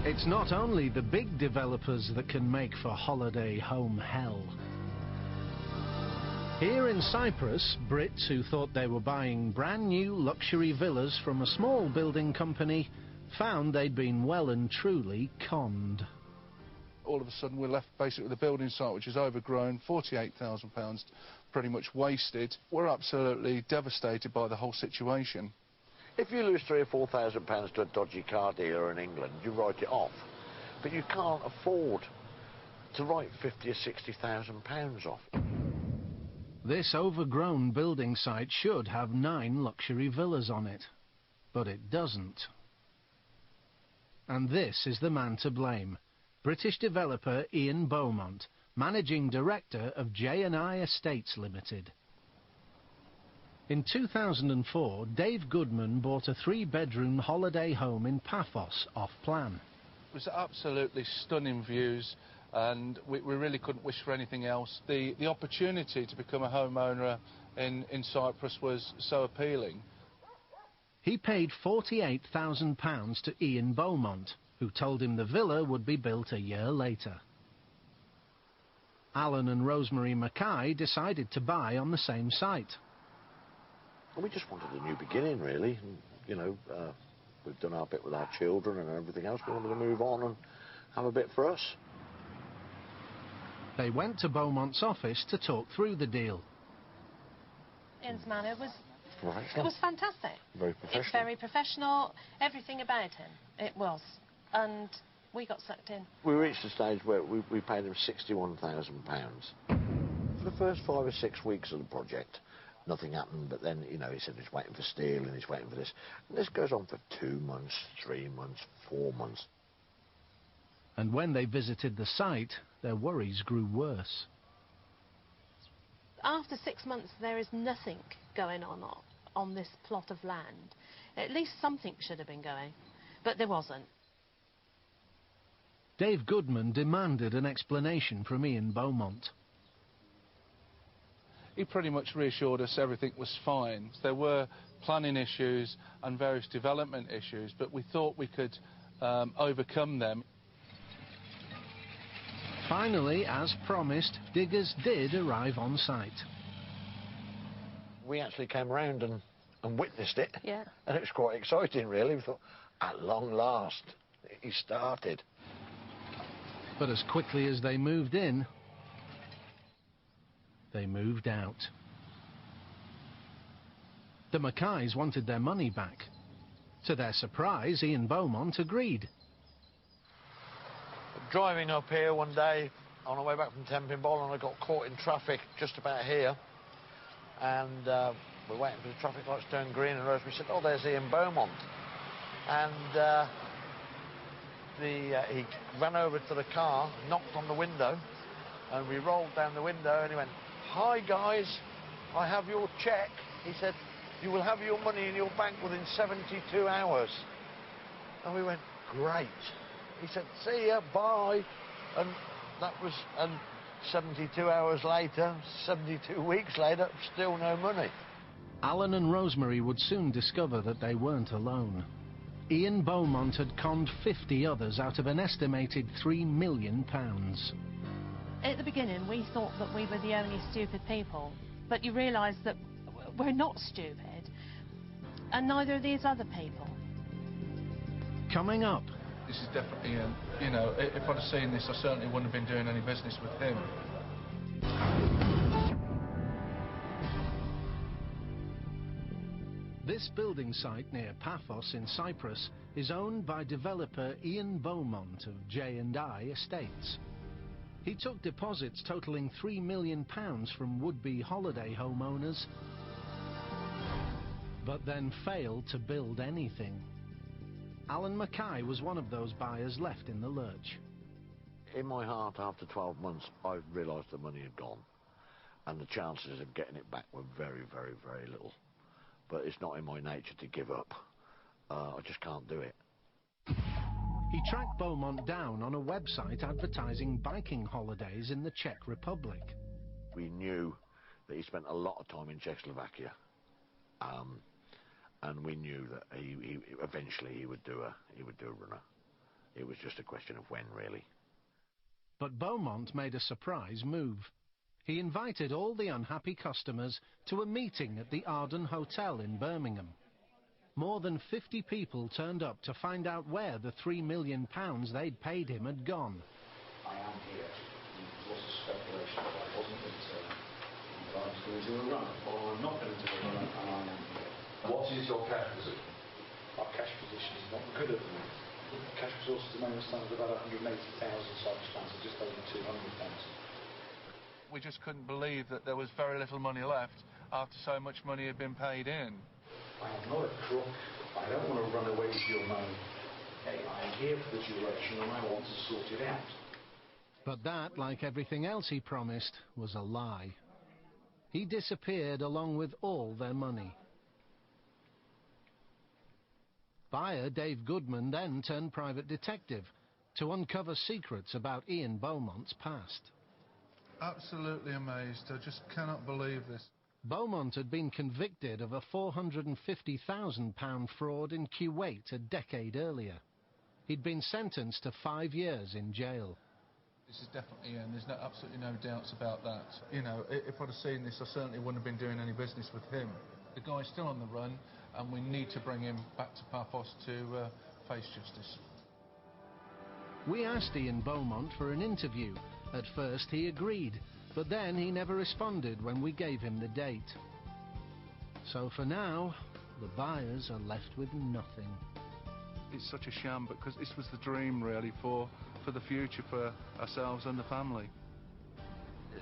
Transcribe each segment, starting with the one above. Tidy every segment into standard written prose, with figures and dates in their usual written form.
It's not only the big developers that can make for holiday home hell. Here in Cyprus, Brits who thought they were buying brand new luxury villas from a small building company found they'd been well and truly conned. All of a sudden we're left basically with a building site which is overgrown, £48,000 pretty much wasted. We're absolutely devastated by the whole situation. If you lose £3,000 or £4,000 to a dodgy car dealer in England, you write it off. But you can't afford to write £50,000 or £60,000 off. This overgrown building site should have 9 luxury villas on it, but it doesn't. And this is the man to blame. British developer Ian Beaumont, Managing Director of J&I Estates Limited. In 2004, Dave Goodman bought a 3-bedroom holiday home in Paphos off-plan. It was absolutely stunning views, and we really couldn't wish for anything else. The opportunity to become a homeowner in Cyprus was so appealing. He paid £48,000 to Ian Beaumont, who told him the villa would be built a year later. Alan and Rosemary Mackay decided to buy on the same site. Well, we just wanted a new beginning, really. And, you know, we've done our bit with our children and everything else. We wanted to move on and have a bit for us. They went to Beaumont's office to talk through the deal. Ian's manner was... Professional. It was fantastic. Very professional. It's very professional. Everything about him. It was. And we got sucked in. We reached a stage where we paid him £61,000. For the first 5 or 6 weeks of the project, nothing happened, but then, you know, he said he's waiting for steel and he's waiting for this. And this goes on for 2 months, 3 months, 4 months. And when they visited the site, their worries grew worse. After 6 months, there is nothing going on this plot of land. At least something should have been going, but there wasn't. Dave Goodman demanded an explanation from Ian Beaumont. He pretty much reassured us everything was fine. There were planning issues and various development issues, but we thought we could overcome them. Finally, as promised, diggers did arrive on site. We actually came round and witnessed it. Yeah. And it was quite exciting, really. We thought, at long last, he started. But as quickly as they moved in, they moved out. The Mackays wanted their money back. To their surprise, Ian Beaumont agreed. Driving up here one day on our way back from Tempinbol, and I got caught in traffic just about here. And we're waiting for the traffic lights to turn green, and Rosemary said, "Oh, there's Ian Beaumont." And he ran over to the car, knocked on the window, and we rolled down the window, and he went, "Hi guys, I have your cheque." He said, "You will have your money in your bank within 72 hours. And we went, "Great." He said, "See ya, bye." And that was, and 72 hours later, 72 weeks later, still no money. Alan and Rosemary would soon discover that they weren't alone. Ian Beaumont had conned 50 others out of an estimated £3 million. At the beginning, we thought that we were the only stupid people, but you realise that we're not stupid, and neither are these other people. Coming up. This is definitely, you know, if I'd have seen this, I certainly wouldn't have been doing any business with him. This building site near Paphos in Cyprus is owned by developer Ian Beaumont of J&I Estates. He took deposits totalling £3 million from would-be holiday homeowners, but then failed to build anything. Alan Mackay was one of those buyers left in the lurch. In my heart, after 12 months, I realised the money had gone, and the chances of getting it back were very, very, very little. But it's not in my nature to give up. I just can't do it. He tracked Beaumont down on a website advertising biking holidays in the Czech Republic. We knew that he spent a lot of time in Czechoslovakia, and we knew that he eventually he would do a runner. It was just a question of when, really. But Beaumont made a surprise move. He invited all the unhappy customers to a meeting at the Arden Hotel in Birmingham. More than 50 people turned up to find out where the £3 million they'd paid him had gone. I am here. It was a speculation, but I wasn't concerned. I was going to do a run, or I'm not going to do a run, and I am here. What is your cash position? Our cash position is not good at the moment. The cash resources at the moment stand at about 180,000 Cyprus pounds, so just over 200,000. We just couldn't believe that there was very little money left after so much money had been paid in. I am not a crook. I don't want to run away with your money. Okay, I am here for the duration and I want to sort it out. But that, like everything else he promised, was a lie. He disappeared along with all their money. Buyer Dave Goodman then turned private detective to uncover secrets about Ian Beaumont's past. Absolutely amazed. I just cannot believe this. Beaumont had been convicted of a £450,000 fraud in Kuwait a decade earlier. He'd been sentenced to 5 years in jail. This is definitely Ian. There's absolutely no doubts about that. You know, if I'd have seen this, I certainly wouldn't have been doing any business with him. The guy's still on the run, and we need to bring him back to Paphos to face justice. We asked Ian Beaumont for an interview. At first he agreed, but then he never responded when we gave him the date. So for now, the buyers are left with nothing. It's such a sham, because this was the dream, really, for the future, for ourselves and the family.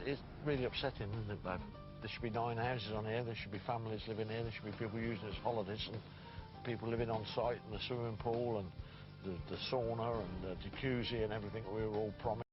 It's really upsetting, isn't it, Dad? There should be 9 houses on here, there should be families living here, there should be people using it as holidays, and people living on site, and the swimming pool, and the sauna, and the jacuzzi, and everything we were all promised.